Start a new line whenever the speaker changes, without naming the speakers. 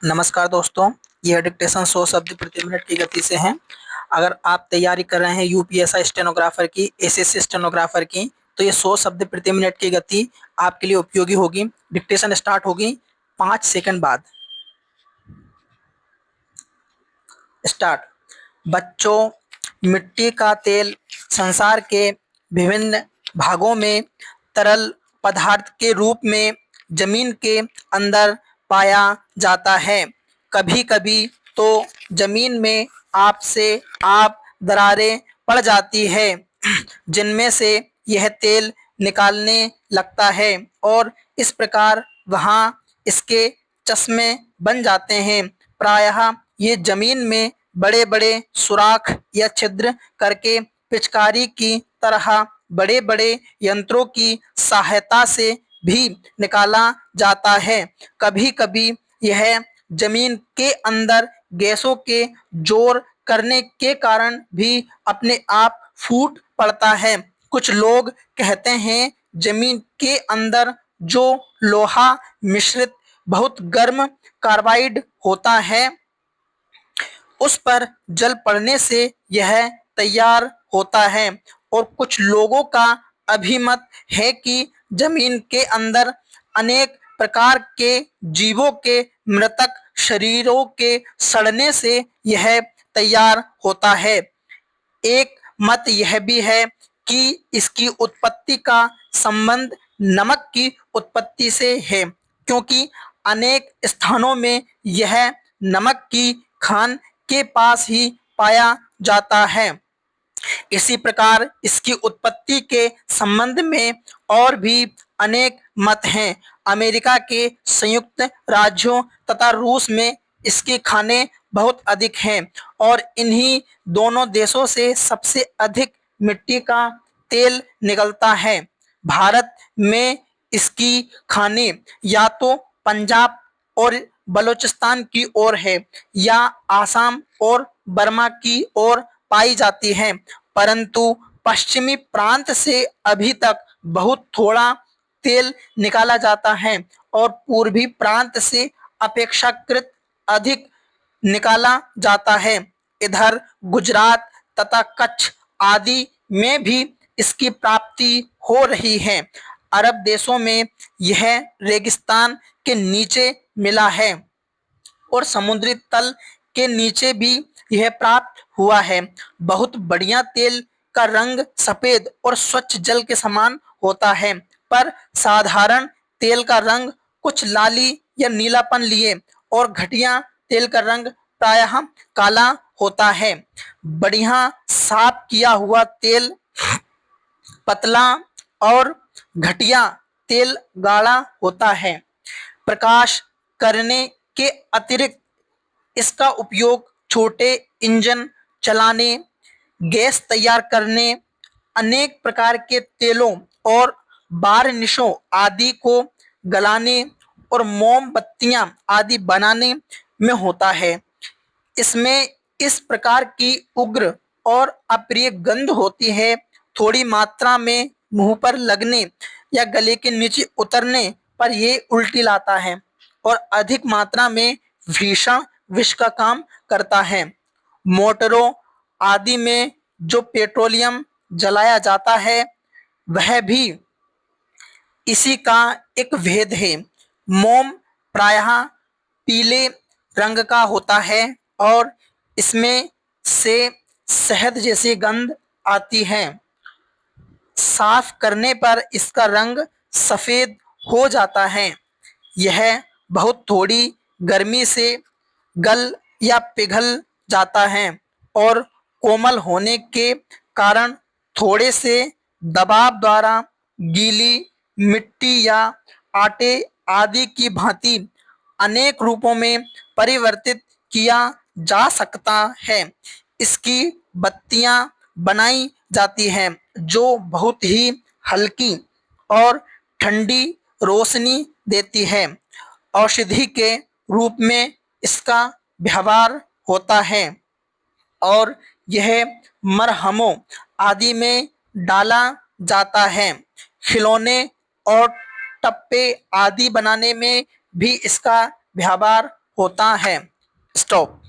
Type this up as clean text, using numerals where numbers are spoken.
नमस्कार दोस्तों। यह डिक्टेशन 100 शब्द प्रति मिनट की गति से है। अगर आप तैयारी कर रहे हैं यूपीएसआई स्टेनोग्राफर की, एसएससी स्टेनोग्राफर की, तो ये 100 शब्द प्रति मिनट की गति आपके लिए उपयोगी होगी। डिक्टेशन स्टार्ट होगी 5 सेकंड बाद। स्टार्ट। बच्चों, मिट्टी का तेल संसार के विभिन्न भागों में तरल पदार्थ के रूप में जमीन के अंदर पाया जाता है। कभी कभी तो जमीन में आप दरारें पड़ जाती है जिनमें से यह तेल निकालने लगता है और इस प्रकार वहाँ इसके चश्मे बन जाते हैं। प्रायः ये जमीन में बड़े बड़े सुराख या छिद्र करके पिचकारी की तरह बड़े बड़े यंत्रों की सहायता से भी निकाला जाता है। कभी कभी यह जमीन के अंदर गैसों के जोर करने के कारण भी अपने आप फूट पड़ता है। कुछ लोग कहते हैं जमीन के अंदर जो लोहा मिश्रित बहुत गर्म कार्बाइड होता है उस पर जल पड़ने से यह तैयार होता है। और कुछ लोगों का अभिमत है कि जमीन के अंदर अनेक प्रकार के जीवों के मृतक शरीरों के सड़ने से यह तैयार होता है। एक मत यह भी है कि इसकी उत्पत्ति का संबंध नमक की उत्पत्ति से है, क्योंकि अनेक स्थानों में यह नमक की खान के पास ही पाया जाता है। इसी प्रकार इसकी उत्पत्ति के संबंध में और भी अनेक मत हैं। अमेरिका के संयुक्त राज्यों तथा रूस में इसके खाने बहुत अधिक हैं और इन्हीं दोनों देशों से सबसे अधिक मिट्टी का तेल निकलता है। भारत में इसकी खाने या तो पंजाब और बलूचिस्तान की ओर है या आसाम और बर्मा की ओर पाई जाती है, परंतु पश्चिमी प्रांत से अभी तक बहुत थोड़ा तेल निकाला जाता है और पूर्वी प्रांत से अपेक्षाकृत अधिक निकाला जाता है। इधर गुजरात तथा कच्छ आदि में भी इसकी प्राप्ति हो रही है। अरब देशों में यह रेगिस्तान के नीचे मिला है और समुद्री तल के नीचे भी यह प्राप्त हुआ है। बहुत बढ़िया तेल का रंग सफेद और स्वच्छ जल के समान होता है, पर साधारण तेल का रंग कुछ लाली या नीलापन लिए और घटिया तेल का रंग प्रायः काला होता है। बढ़िया साफ किया हुआ तेल पतला और घटिया तेल गाढ़ा होता है। प्रकाश करने के अतिरिक्त इसका उपयोग छोटे इंजन चलाने, गैस तैयार करने, अनेक प्रकार के तेलों और बारनिशों आदि को गलाने और मोमबत्तियां आदि बनाने में होता है। इसमें इस प्रकार की उग्र और अप्रिय गंध होती है। थोड़ी मात्रा में मुंह पर लगने या गले के नीचे उतरने पर यह उल्टी लाता है और अधिक मात्रा में भीषण विष का काम करता है। मोटरों आदि में जो पेट्रोलियम जलाया जाता है वह भी इसी का एक भेद है। मोम प्रायः पीले रंग का होता है और इसमें से शहद जैसी गंध आती है। साफ करने पर इसका रंग सफेद हो जाता है। यह बहुत थोड़ी गर्मी से गल या पिघल जाता है और कोमल होने के कारण थोड़े से दबाव द्वारा गीली मिट्टी या आटे आदि की भांति अनेक रूपों में परिवर्तित किया जा सकता है। इसकी बत्तियां बनाई जाती हैं जो बहुत ही हल्की और ठंडी रोशनी देती है। औषधि के रूप में इसका व्यवहार होता है और यह मरहमों आदि में डाला जाता है। खिलौने और टप्पे आदि बनाने में भी इसका व्यवहार होता है। स्टॉप।